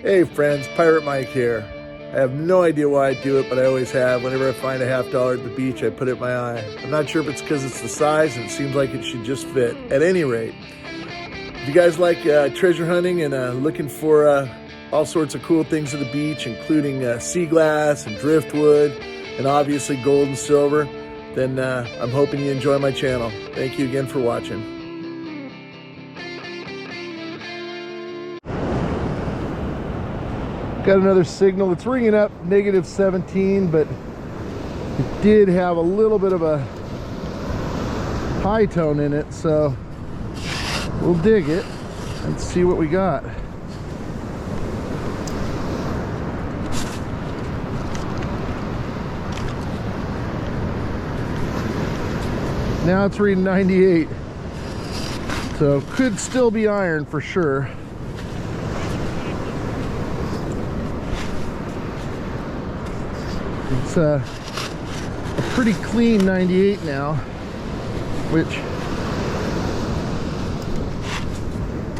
Hey friends, Pirate Mike here. I have no idea why I do it, but I always have. Whenever I find a $50 at the beach, I put it in my eye. I'm not sure if it's because it's the size and it seems like it should just fit. At any rate, if you guys like treasure hunting and looking for all sorts of cool things at the beach, including sea glass and driftwood, and obviously gold and silver, then I'm hoping you enjoy my channel. Thank you again for watching. Got another signal. It's ringing up -17, but it did have a little bit of a high tone in it, so we'll dig it and see what we got. Now it's reading 98, so could still be iron for sure. It's a pretty clean 98 now, which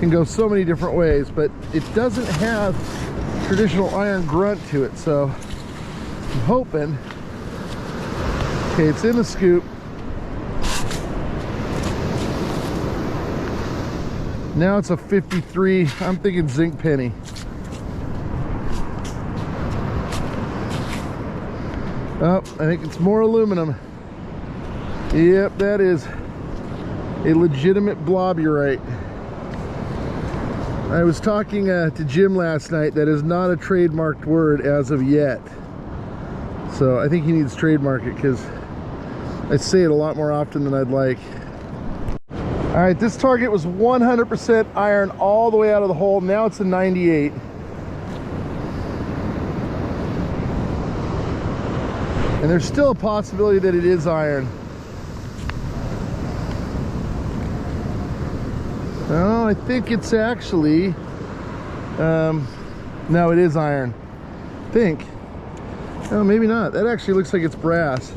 can go so many different ways, but it doesn't have traditional iron grunt to it, so I'm hoping. Okay, it's in the scoop. Now it's a 53. I'm thinking zinc penny. Oh, I think it's more aluminum. Yep, that is a legitimate blobberite. I was talking to Jim last night. That is not a trademarked word as of yet. So I think he needs to trademark it because I say it a lot more often than I'd like. All right, this target was 100% iron all the way out of the hole. Now it's a 98. And there's still a possibility that it is iron. Oh, I think it's actually, no, it is iron. I think. Oh, maybe not. That actually looks like it's brass.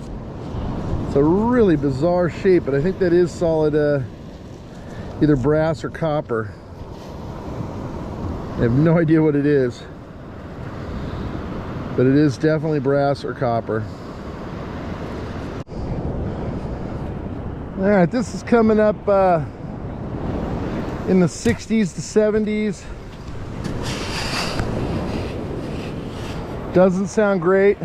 It's a really bizarre shape, but I think that is solid, either brass or copper. I have no idea what it is, but it is definitely brass or copper. All right, this is coming up in the 60s to 70s. Doesn't sound great.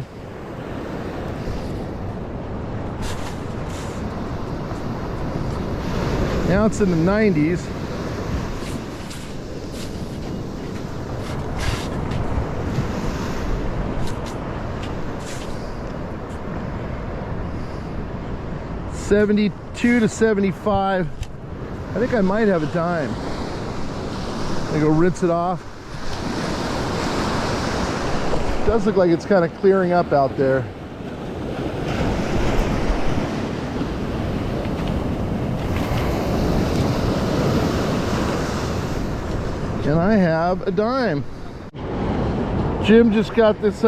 Now it's in the 90s. $72 to $75. I think I might have a dime. I go rinse it off. Does look like it's kind of clearing up out there. And I have a dime. Jim just got this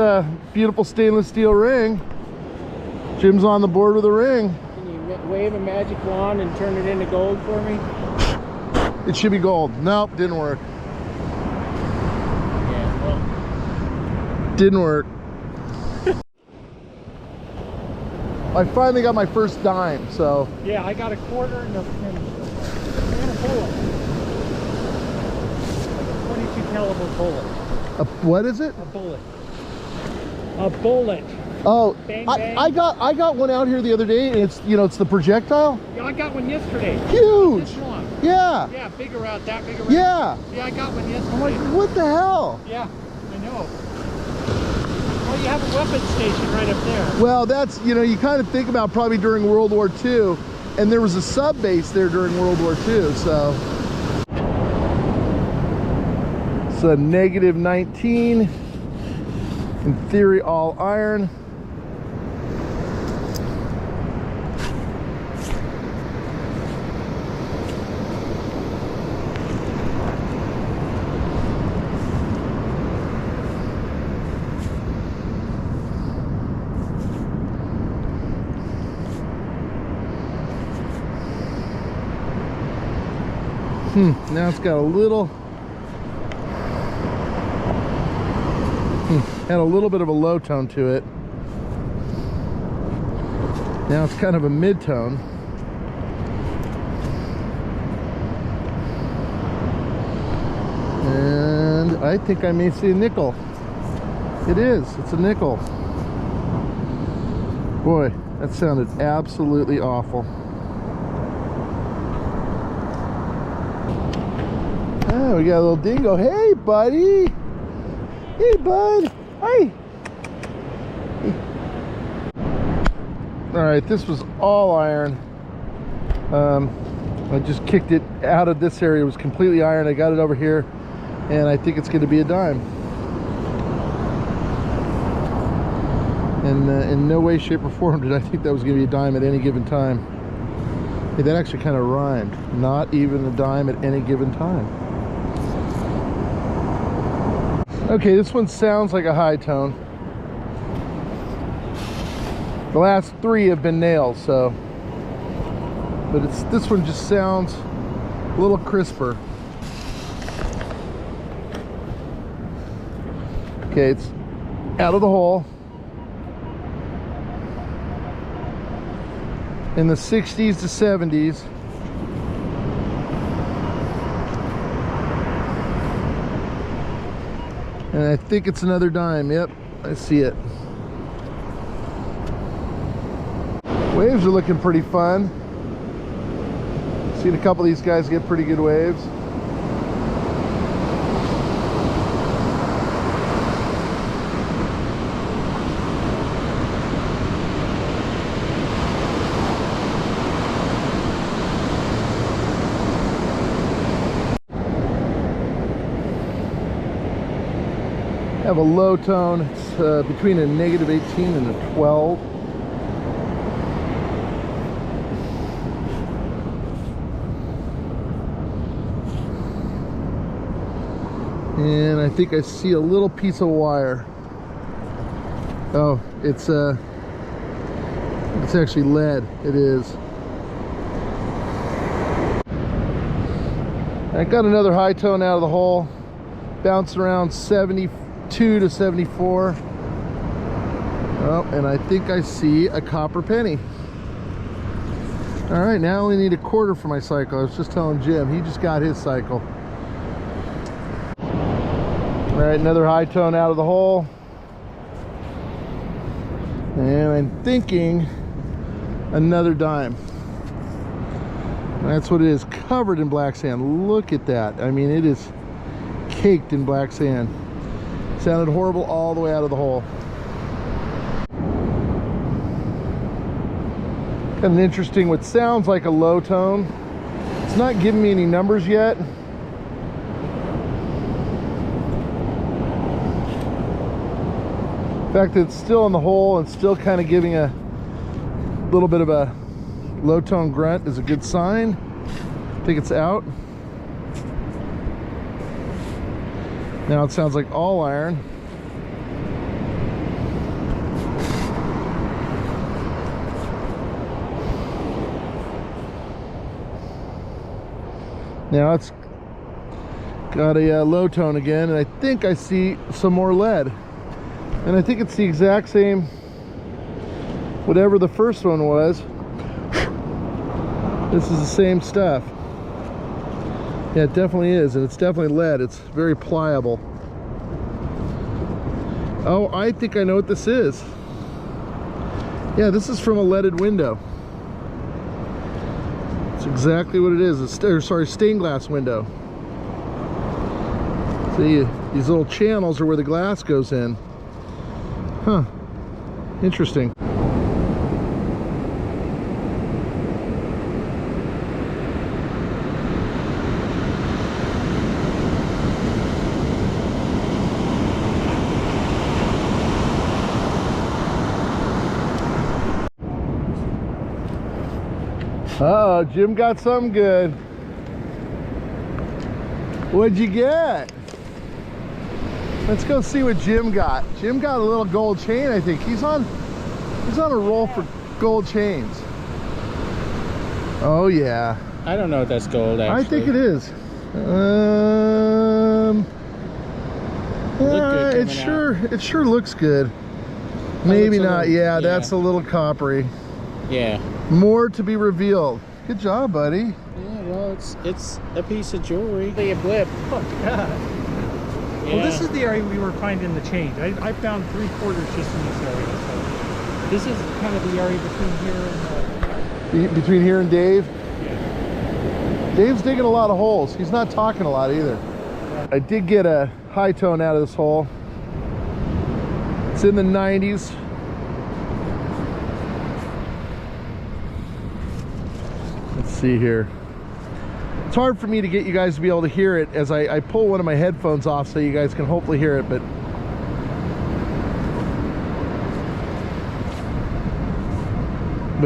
beautiful stainless steel ring. Jim's on the board with a ring. Wave a magic wand and turn it into gold for me? It should be gold. Nope, didn't work. Yeah, well. Didn't work. I finally got my first dime, so. Yeah, I got a quarter and a bullet. Like a 22 caliber bullet. What is it? A bullet. A bullet. Oh, bang, bang. I got one out here the other day, and it's, you know, it's the projectile. Yeah, I got one yesterday. Huge. This one. Yeah. Yeah, bigger out, that bigger out. Yeah. Yeah, I got one yesterday. I'm like, what the hell? Yeah, I know. Well, you have a weapons station right up there. Well, that's, you know, you kind of think about probably during World War II, and there was a sub base there during World War II, so. It's a -19. In theory, all iron. Now it's got a little Had a little bit of a low tone to it. Now it's kind of a mid-tone. And I think I may see a nickel. It is, it's a nickel. Boy, that sounded absolutely awful. Oh, we got a little dingo. Hey, buddy. Hey, bud. Hi. All right, this was all iron. I just kicked it out of this area. It was completely iron. I got it over here, and I think it's going to be a dime. And in no way, shape, or form did I think that was going to be a dime at any given time. Hey, that actually kind of rhymed. Not even a dime at any given time. Okay, this one sounds like a high tone. The last three have been nails, so, but this one just sounds a little crisper. Okay, it's out of the hole. In the 60s to 70s. And I think it's another dime. Yep, I see it. Waves are looking pretty fun. Seen a couple of these guys get pretty good waves. Have a low tone. It's between a -18 and a 12. And I think I see a little piece of wire. Oh, it's actually lead. It is. I got another high tone out of the hole. Bounced around 72 to 74. Oh, and I think I see a copper penny. All right, now I only need a quarter for my cycle. I was just telling Jim, he just got his cycle. All right, another high tone out of the hole. And I'm thinking another dime. That's what it is, covered in black sand. Look at that. I mean, it is caked in black sand. Sounded horrible all the way out of the hole. Kind of interesting, what sounds like a low tone. It's not giving me any numbers yet. The fact that it's still in the hole and still kind of giving a little bit of a low tone grunt is a good sign. I think it's out. Now it sounds like all iron. Now it's got a low tone again, and I think I see some more lead. And I think it's the exact same, whatever the first one was. This is the same stuff. Yeah, it definitely is, and it's definitely lead. It's very pliable. Oh, I think I know what this is. Yeah, this is from a leaded window. It's exactly what it is. It's, stained glass window. See, these little channels are where the glass goes in. Huh, interesting. Uh-oh, Jim got something good. What'd you get? Let's go see what Jim got. Jim got a little gold chain, I think. He's on a roll for gold chains. Oh yeah. I don't know if that's gold, actually. I think it is. good It sure looks good. Maybe looks a not. little- Yeah, yeah. that's a little coppery. Yeah. More to be revealed. Good job, buddy. Yeah, well, it's a piece of jewelry. A blip. Oh, God. Yeah. Well, this is the area we were finding the change. I found 3/4 just in this area. So this is kind of the area between here and Between here and Dave. yeah. Dave's digging a lot of holes. He's not talking a lot either. I did get a high tone out of this hole. It's in the 90s. Let's see here. It's hard for me to get you guys to be able to hear it as I pull one of my headphones off so you guys can hopefully hear it, but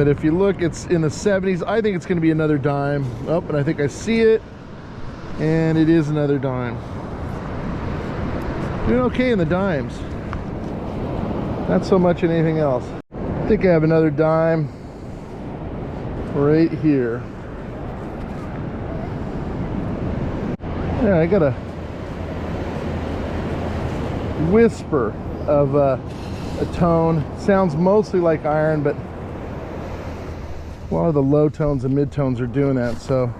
if you look, it's in the 70s. I think it's going to be another dime. Oh, and I think I see it, and it is another dime. Doing okay in the dimes. Not so much in anything else. I think I have another dime right here. Yeah, I got a whisper of a tone. Sounds mostly like iron, but a lot of the low tones and mid tones are doing that, so.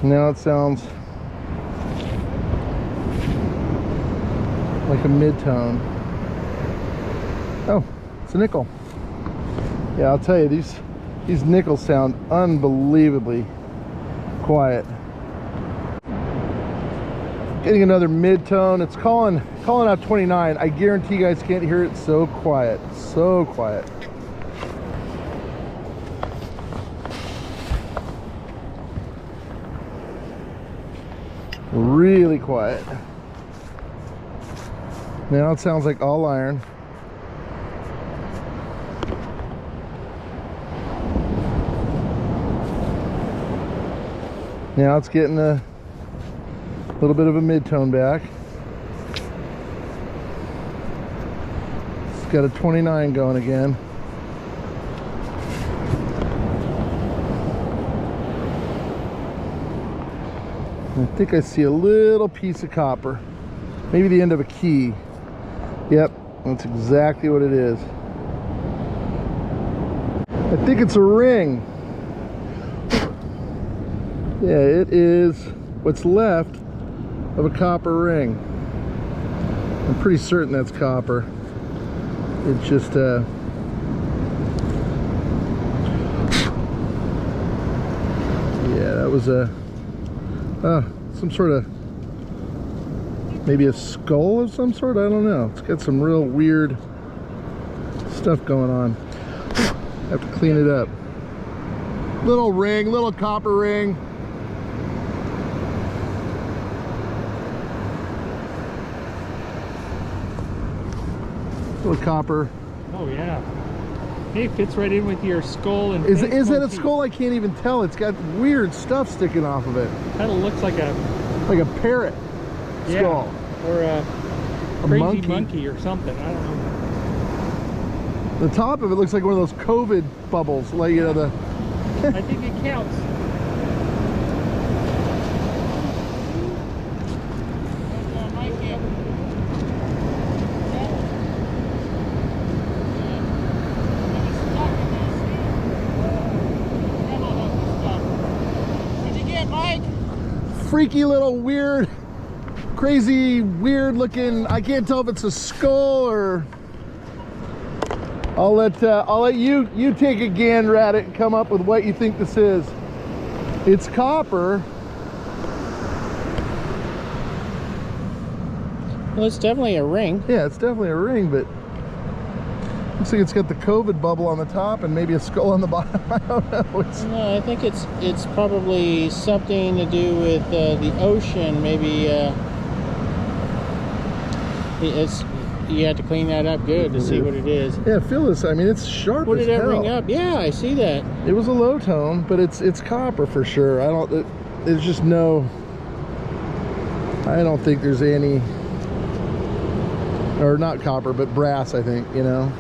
Now it sounds like a mid-tone. Oh, it's a nickel. Yeah, I'll tell you, these nickels sound unbelievably quiet. Getting another mid-tone. It's calling out 29. I guarantee you guys can't hear it. So quiet, so quiet. Really quiet. Now it sounds like all iron. Now it's getting a little bit of a mid-tone back. It's got a 29 going again. I think I see a little piece of copper. Maybe the end of a key. Yep, that's exactly what it is. I think it's a ring. Yeah, it is what's left of a copper ring. I'm pretty certain that's copper. It's just yeah, that was a some sort of, maybe a skull of some sort. I don't know. It's got some real weird stuff going on. Have to clean it up. Little ring, little copper ring. Little copper. Oh yeah. Hey, it fits right in with your skull and Is face that a motif. skull? I can't even tell. It's got weird stuff sticking off of it. Kind of looks like a Parrot skull. or a A crazy monkey or something. I don't know. The top of it looks like one of those COVID bubbles. Like, you know, the... I think it counts. freaky little weird, crazy, weird looking, I can't tell if it's a skull or... I'll let you take a gander at it and come up with what you think this is. It's copper. Well, it's definitely a ring. Yeah, it's definitely a ring, but looks like it's got the COVID bubble on the top and maybe a skull on the bottom. I don't know. No, I think it's probably something to do with the ocean. Maybe you have to clean that up good to see what it is. Yeah, feel this. I mean, it's sharp What as did that hell. ring up? Yeah, I see that. It was a low tone, but it's copper for sure. There's just no, I don't think there's any, or not copper, but brass, I think, you know.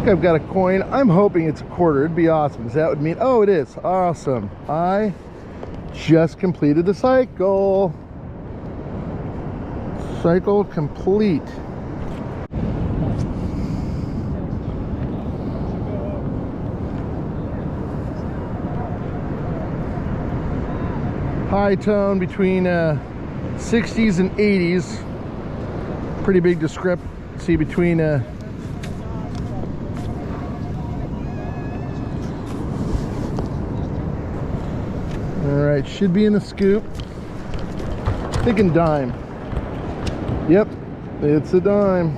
think I've got a coin. I'm hoping it's a quarter. It'd be awesome because that would mean, oh, it is awesome. I just completed the cycle. Cycle complete. High tone between 60s and 80s. Pretty big discrepancy between Alright, should be in the scoop. Thinking dime. Yep, it's a dime.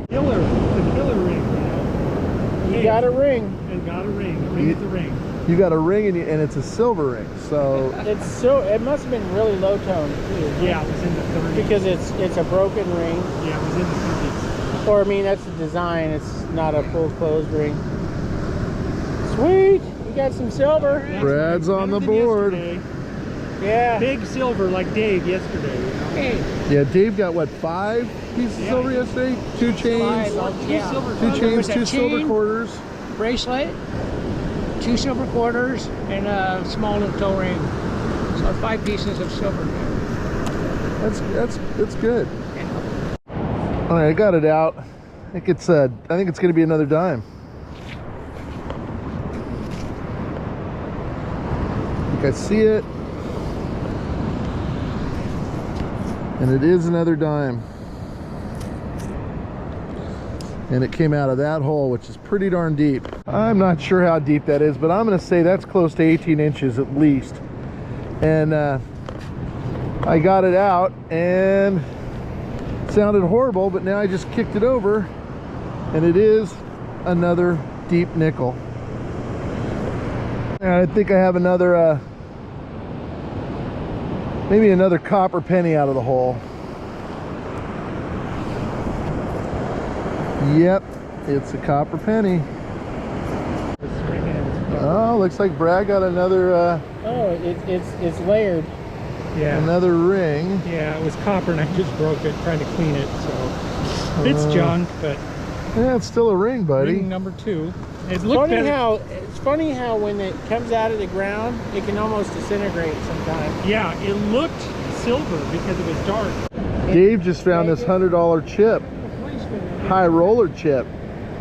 Killer. It's a killer ring, you know. You got a ring. And got a ring. A ring is a ring. You got a ring and it's a silver ring, so It's so, it must have been really low tone too. Yeah, it was in the 30s. Because it's a broken ring. Yeah, it was in the 30s. Or I mean, that's the design. It's not a full closed ring. Sweet, you got some silver. That's Brad's right. on the Better than board. yesterday. Yeah. Big silver like Dave yesterday. You know? Hey, yeah, Dave got what, 5 pieces of Yeah. silver yesterday? 2 chains, Yeah. Silver two There chains, was a 2 silver chain. quarters. Bracelet, 2 silver quarters, and a small little toe ring. So 5 pieces of silver. That's good. All right, I got it out. I think it's going to be another dime. I think I see it. And it is another dime. And it came out of that hole, which is pretty darn deep. I'm not sure how deep that is, but I'm going to say that's close to 18 inches at least. And I got it out and it sounded horrible, but now I just kicked it over and it is another deep nickel. And I think I have another maybe another copper penny out of the hole. Yep, it's a copper penny. Oh, looks like Brad got another oh, it's layered. Yeah. another ring. Yeah, it was copper and I just broke it trying to clean it, so it's junk, but Yeah, it's still a ring, buddy. ring number 2. It looked better. It's funny how when it comes out of the ground, it can almost disintegrate sometimes. Yeah, it looked silver because it was dark. Dave just found this $100 chip, high roller chip,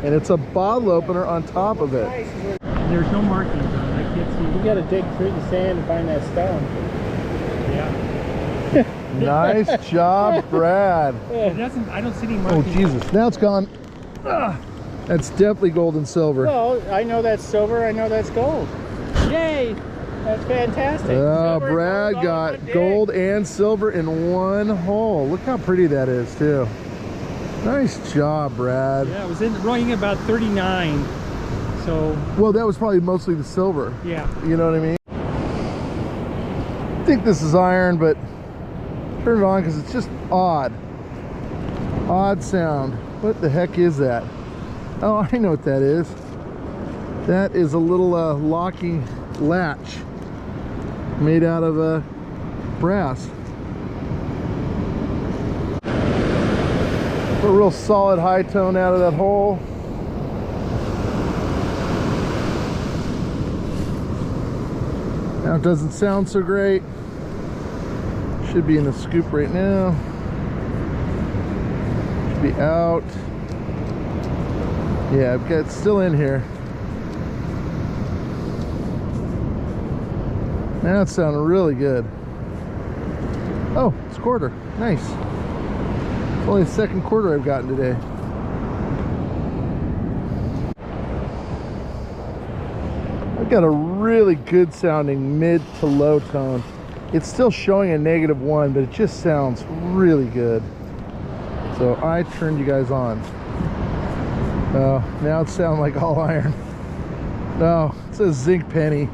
and it's a bottle opener on top of it. There's no markings on it. I can't see. You gotta dig through the sand to find that stone. Yeah. Nice job, Brad. It doesn't. I don't see any Oh, markings. Jesus. Now it's gone. That's definitely gold and silver. Well, I know that's silver, I know that's gold. Yay! That's fantastic. Oh, Silver and Brad gold all in got one dig. gold and silver in one hole. Look how pretty that is, too. Nice job, Brad. Yeah, it was running about 39. So Well, that was probably mostly the silver. yeah. You know what I mean? I think this is iron, but turn it on because it's just odd. Odd sound. What the heck is that? Oh, I know what that is. That is a little locking latch made out of brass. A real solid high tone out of that hole. Now it doesn't sound so great. Should be in the scoop right now. Should be out. Yeah, I've got it's still in here. Now it's sounding really good. Oh, it's a quarter. Nice. It's only the second quarter I've gotten today. I've got a really good sounding mid to low tone. It's still showing a -1, but it just sounds really good. So I turned you guys on. Oh, now it sounds like all iron. No, it says zinc penny.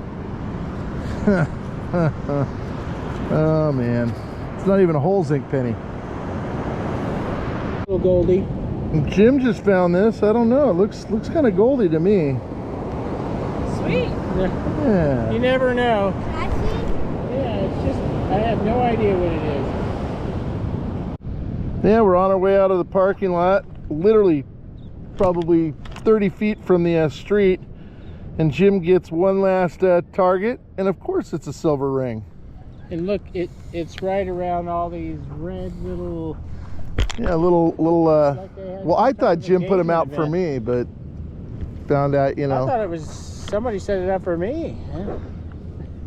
Oh man, it's not even a whole zinc penny. Little Goldie. Jim just found this. I don't know. It looks kind of goldy to me. Sweet. Yeah. You never know. Yeah, it's just, I have no idea what it is. Yeah, we're on our way out of the parking lot. Literally, probably 30 feet from the street, and Jim gets one last target, and of course it's a silver ring. And look, it's right around all these red little. Yeah, little. Like they had Well, I some thought type of Jim put them out engagement for event. me, but found out, you I know. thought it was somebody set it up for me. Huh?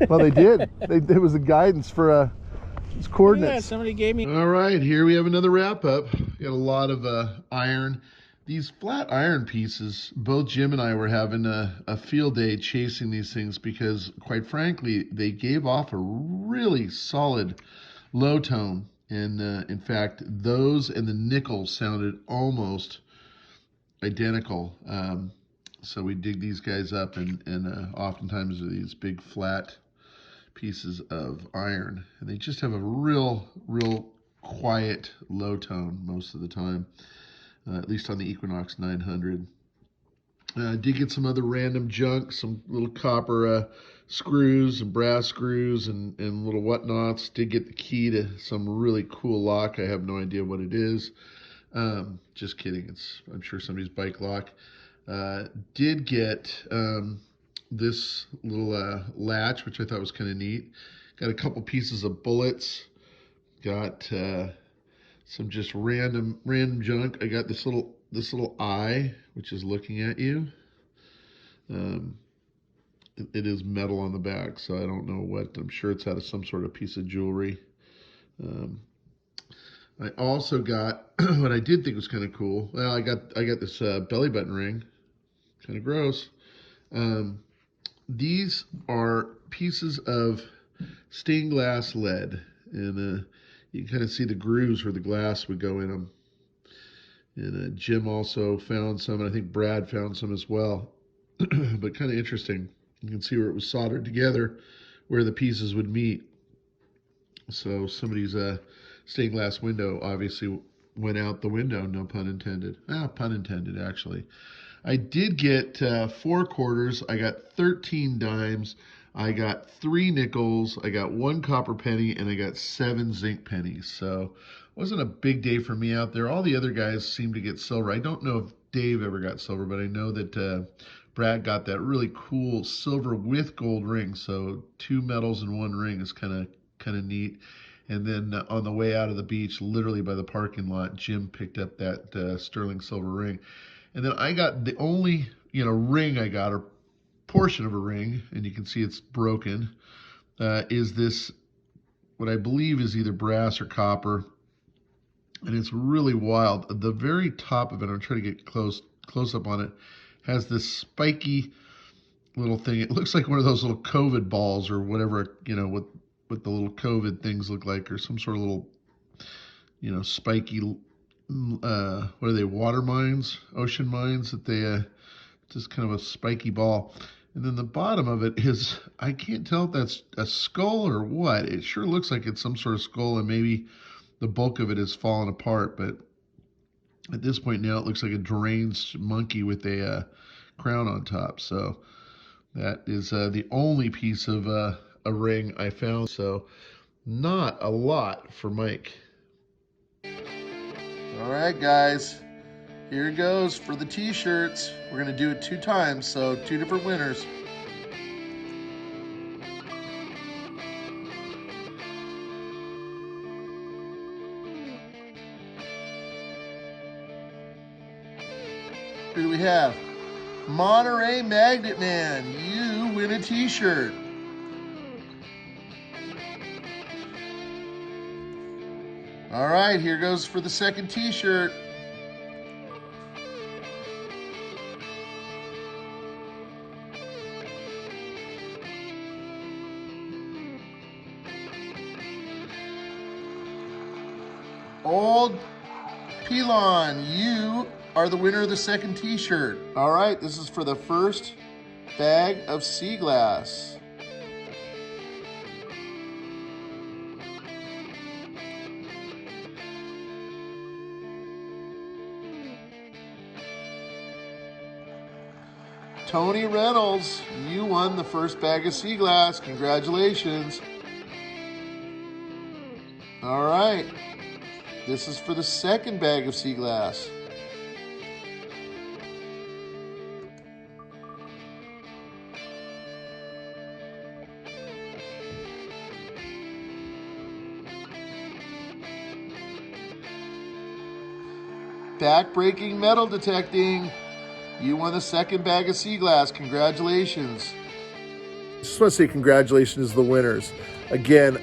Well, they did. It was a guidance for his Yeah, coordinates. somebody gave me. All right, here we have another wrap up. Got a lot of iron. These flat iron pieces, both Jim and I were having a field day chasing these things because, quite frankly, they gave off a really solid low tone. And in fact, those and the nickel sounded almost identical. So we dig these guys up, and oftentimes are these big flat pieces of iron, and they just have a real quiet low tone most of the time, at least on the Equinox 900. Did get some other random junk, some little copper screws and brass screws and little whatnots. Did get the key to some really cool lock. I have no idea what it is. Just kidding. I'm sure somebody's bike lock. Did get this little latch, which I thought was kind of neat. Got a couple pieces of bullets. Got some just random junk. I got this little eye, which is looking at you. It is metal on the back, so I don't know what. I'm sure it's out of some sort of piece of jewelry. I also got what I did think was kind of cool. Well, I got this belly button ring. Kind of gross. These are pieces of stained glass lead, and you can kind of see the grooves where the glass would go in them. And Jim also found some, and I think Brad found some as well. But kind of interesting. You can see where it was soldered together, where the pieces would meet. So somebody's stained glass window obviously went out the window, no pun intended. Pun intended, actually. I did get 4 quarters. I got 13 dimes. I got 3 nickels. I got 1 copper penny, and I got 7 zinc pennies. So it wasn't a big day for me out there. All the other guys seemed to get silver. I don't know if Dave ever got silver, but I know that Brad got that really cool silver with gold ring. So 2 medals in 1 ring is kind of neat. And then on the way out of the beach, literally by the parking lot, Jim picked up that sterling silver ring. And then I got the only, ring I got, or portion of a ring, and you can see it's broken, is this, what I believe is either brass or copper. And it's really wild. The very top of it, I'm trying to get close up on it, has this spiky little thing. It looks like one of those little COVID balls or whatever, what the little COVID things look like, or some sort of little, spiky, what are they, water mines, ocean mines, that they, just kind of a spiky ball. And then the bottom of it is, I can't tell if that's a skull or what. It sure looks like it's some sort of skull, and maybe the bulk of it has fallen apart, but at this point now it looks like a deranged monkey with a crown on top. So that is the only piece of a ring I found. So not a lot for Mike. All right, guys, here goes for the t-shirts. We're gonna do it 2 times, so 2 different winners. Who do we have? Monterey Magnet Man, you win a t-shirt. All right, here goes for the second t-shirt. Old Pelon, you are the winner of the second t-shirt. All right, this is for the first bag of sea glass. Tony Reynolds, you won the first bag of sea glass. Congratulations. All right. This is for the second bag of sea glass. Backbreaking Metal Detecting. You won the second bag of sea glass. Congratulations. Just want to say congratulations to the winners. Again,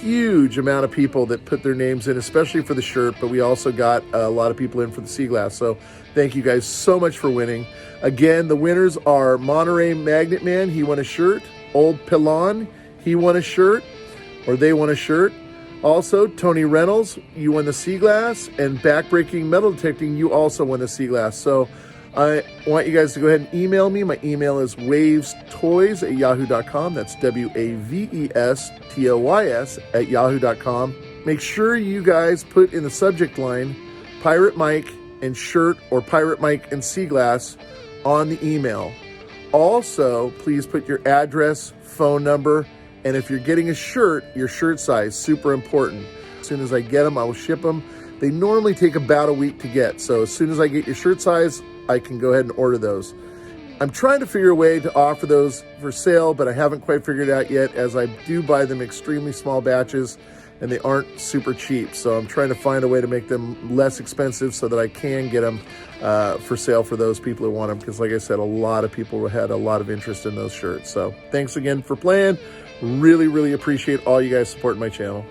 huge amount of people that put their names in, especially for the shirt, but we also got a lot of people in for the sea glass. So thank you guys so much for winning. Again, the winners are Monterey Magnet Man. He won a shirt. Old Pilon, he won a shirt, or they won a shirt. Also, Tony Reynolds, you won the sea glass, and Backbreaking Metal Detecting, you also won the sea glass. So I want you guys to go ahead and email me. My email is wavestoys@yahoo.com. That's WAVESTOYS@yahoo.com. Make sure you guys put in the subject line Pirate Mike and shirt, or Pirate Mike and sea glass on the email. Also, please put your address, phone number, and if you're getting a shirt, your shirt size, super important. As soon as I get them, I will ship them. They normally take about a week to get. So as soon as I get your shirt size, I can go ahead and order those. I'm trying to figure a way to offer those for sale, but I haven't quite figured it out yet, as I do buy them extremely small batches and they aren't super cheap. So I'm trying to find a way to make them less expensive so that I can get them for sale for those people who want them. Because like I said, a lot of people had a lot of interest in those shirts. So thanks again for playing. Really, really appreciate all you guys supporting my channel.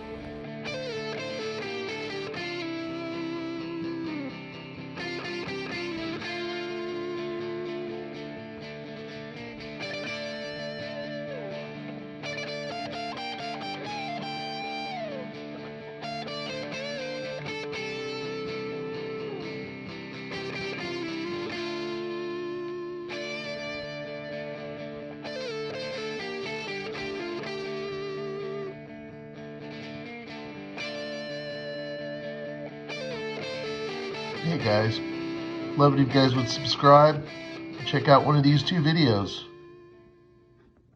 Hey guys, love it if you guys would subscribe and check out one of these two videos.